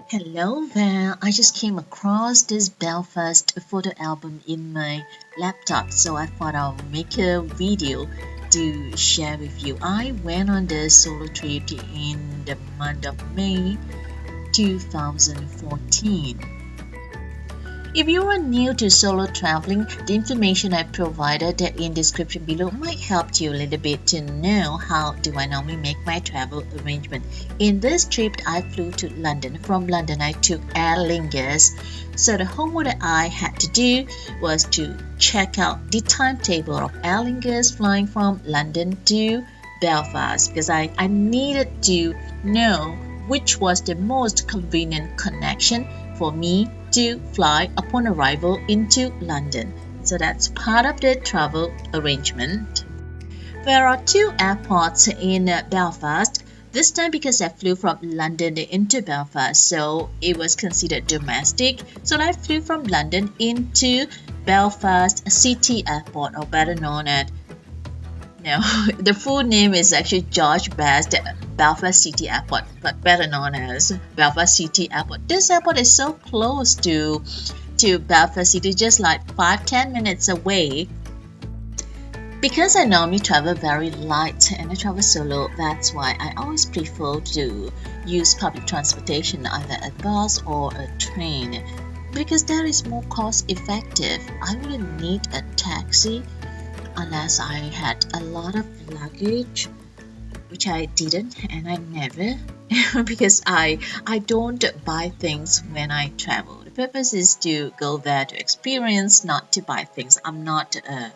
Hello there. I just came across this Belfast photo album in my laptop, so I thought I'll make a video to share with you. I went on the solo trip in the month of May 2014. If you are new to solo traveling, the information I provided in description below might help you a little bit to know how do I normally make my travel arrangement. In this trip, I flew to London. From London, I took Aer Lingus. So the homework that I had to do was to check out the timetable of Aer Lingus flying from London to Belfast because I needed to know which was the most convenient connection for me to fly upon arrival into London. So that's part of the travel arrangement. There are two airports in Belfast. This time because I flew from London into Belfast, so it was considered domestic. So I flew from London into Belfast City Airport, or better known as no, the full name is actually George Best Belfast City Airport, but better known as Belfast City Airport. This airport is so close to Belfast City, just like 5-10 minutes away. Because I normally travel very light and I travel solo, that's why I always prefer to use public transportation, either a bus or a train, because that is more cost effective. I wouldn't need a taxi unless I had a lot of luggage, which I didn't, and I never because I don't buy things when I travel. The purpose is to go there to experience, not to buy things. I'm not a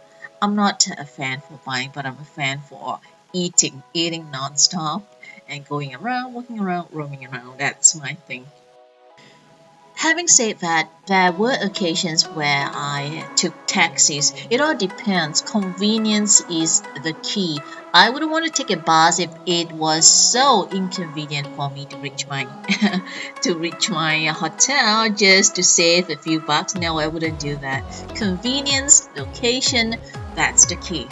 fan for buying, but I'm a fan for eating non-stop and going around, walking around, roaming around. That's my thing. Having said that, there were occasions where I took taxis. It all depends. Convenience is the key. I wouldn't want to take a bus if it was so inconvenient for me to reach my hotel just to save a few bucks. No, I wouldn't do that. Convenience, location, that's the key.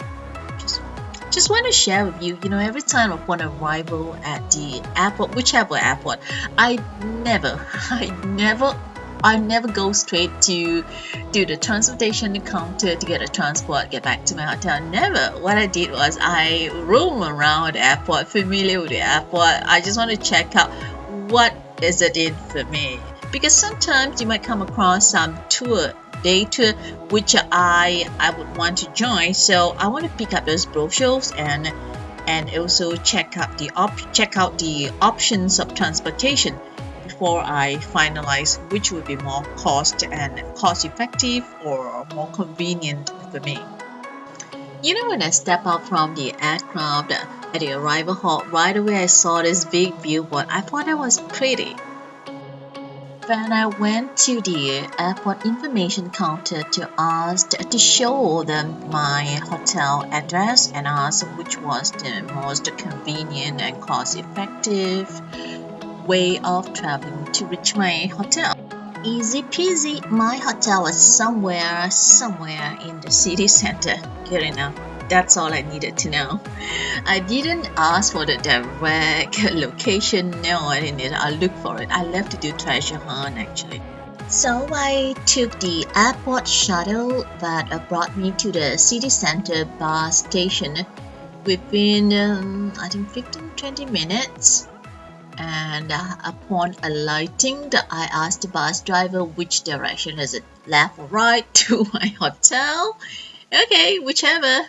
Just want to share with you, every time upon arrival at the airport, whichever airport, I never go straight to the transportation counter to get a transport, get back to my hotel. Never. What I did was I roam around the airport, familiar with the airport. I just want to check out what is it in for me. Because sometimes you might come across some day tour which I would want to join, so I want to pick up those brochures and also check out the options of transportation before I finalize which would be more cost effective or more convenient for me. When I step out from the aircraft at the arrival hall, right away I saw this big billboard. I thought it was pretty. When I went to the airport information counter to show them my hotel address and ask which was the most convenient and cost-effective way of traveling to reach my hotel. Easy peasy, my hotel was somewhere in the city center. Good enough. That's all I needed to know. I didn't ask for the direct location. No, I didn't. I'll look for it. I love to do treasure hunt actually. So I took the airport shuttle that brought me to the city center bus station within I think 15-20 minutes. And upon alighting, I asked the bus driver which direction is it, left or right to my hotel. Okay, whichever.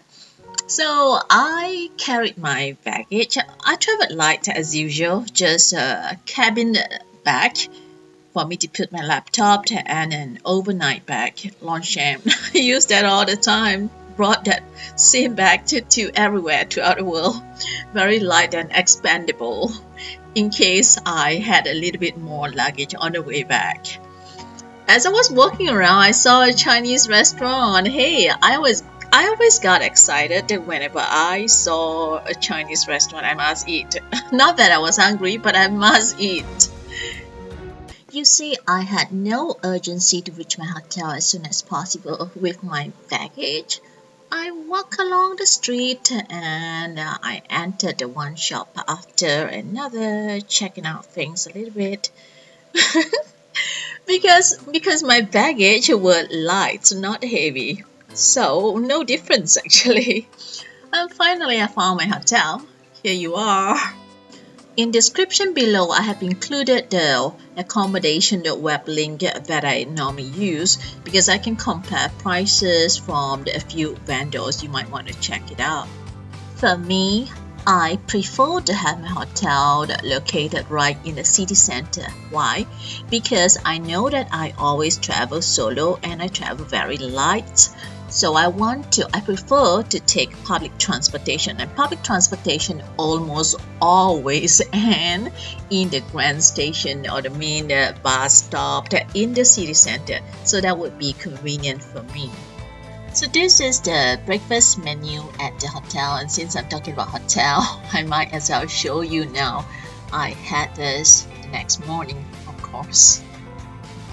So I carried my baggage. I traveled light as usual, just a cabin bag for me to put my laptop and an overnight bag, Longchamp. I use that all the time. Brought that same bag to everywhere throughout the world. Very light and expandable in case I had a little bit more luggage on the way back. As I was walking around, I saw a Chinese restaurant. Hey, I always got excited whenever I saw a Chinese restaurant. I must eat. Not that I was hungry, but I must eat. You see, I had no urgency to reach my hotel as soon as possible with my baggage. I walked along the street and I entered the one shop after another, checking out things a little bit. Because my baggage were light, not heavy. So no difference actually. And finally I found my hotel. Here you are. In description below, I have included the accommodation the web link that I normally use because I can compare prices from a few vendors. You might want to check it out. For me, I prefer to have my hotel located right in the city center. Why? Because I know that I always travel solo and I travel very light. So I prefer to take public transportation, and public transportation almost always end in the grand station or the main bus stop in the city center. So that would be convenient for me. So this is the breakfast menu at the hotel, and since I'm talking about hotel, I might as well show you now. I had this the next morning, of course.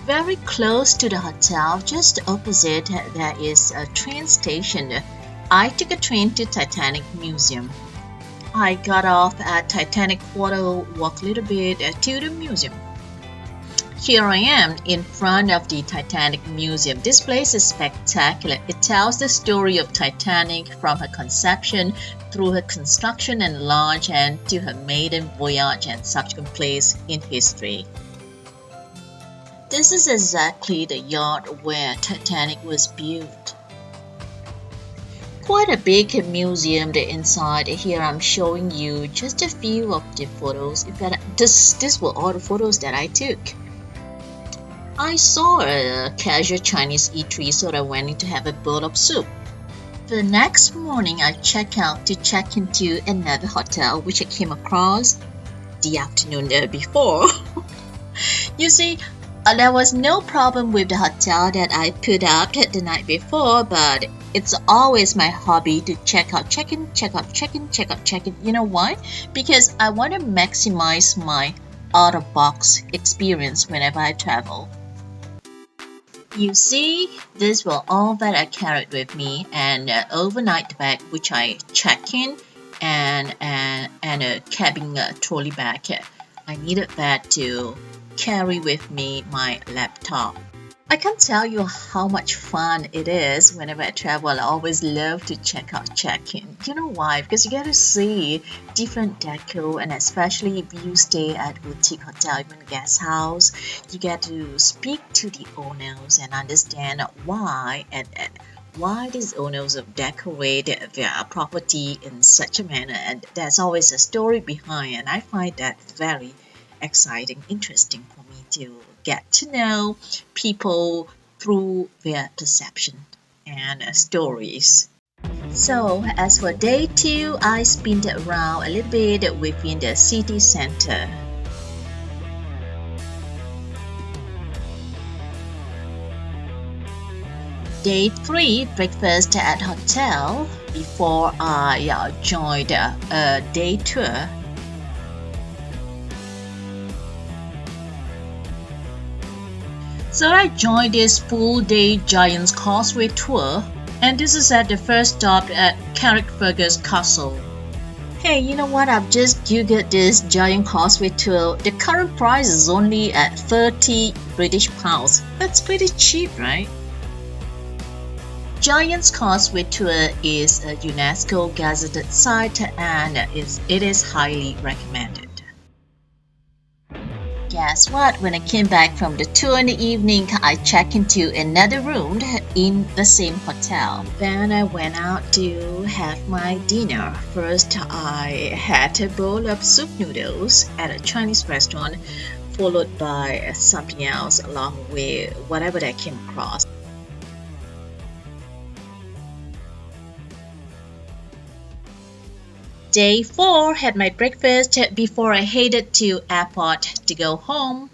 Very close to the hotel, just opposite, there is a train station. I took a train to Titanic Museum. I got off at Titanic Quarter, walked a little bit to the museum. Here I am in front of the Titanic Museum. This place is spectacular. It tells the story of Titanic from her conception through her construction and launch and to her maiden voyage and subsequent place in history. This is exactly the yard where Titanic was built. Quite a big museum the inside. Here I'm showing you just a few of the photos. In fact, this were all the photos that I took. I saw a casual Chinese eatery, so I went in to have a bowl of soup. The next morning, I checked out to check into another hotel, which I came across the afternoon before. You see, there was no problem with the hotel that I put up the night before, but it's always my hobby to check out, check in, check out, check in, check out, check in. You know why? Because I want to maximize my out-of-box experience whenever I travel. You see, these were all that I carried with me, and overnight bag which I check in, and a cabin trolley bag. I needed that to carry with me my laptop. I can't tell you how much fun it is whenever I travel. I always love to check out check-in. You know why? Because you get to see different deco, and especially if you stay at boutique hotel, even guest house, you get to speak to the owners and understand why why these owners have decorated their property in such a manner, and there's always a story behind, and I find that very exciting, interesting for me to get to know people through their perception and stories. So as for day 2, I spin around a little bit within the city center. Day 3, breakfast at hotel before I joined a day tour. So I joined this full-day Giant's Causeway tour, and this is at the first stop at Carrickfergus Castle. Hey, you know what? I've just googled this Giant Causeway tour. The current price is only at 30 British pounds. That's pretty cheap, right? Giant's Causeway tour is a UNESCO gazetted site, and it is highly recommended. Guess what? When I came back from the tour in the evening, I checked into another room in the same hotel. Then I went out to have my dinner. First, I had a bowl of soup noodles at a Chinese restaurant, followed by something else along with whatever I came across. Day 4, had my breakfast before I headed to airport to go home.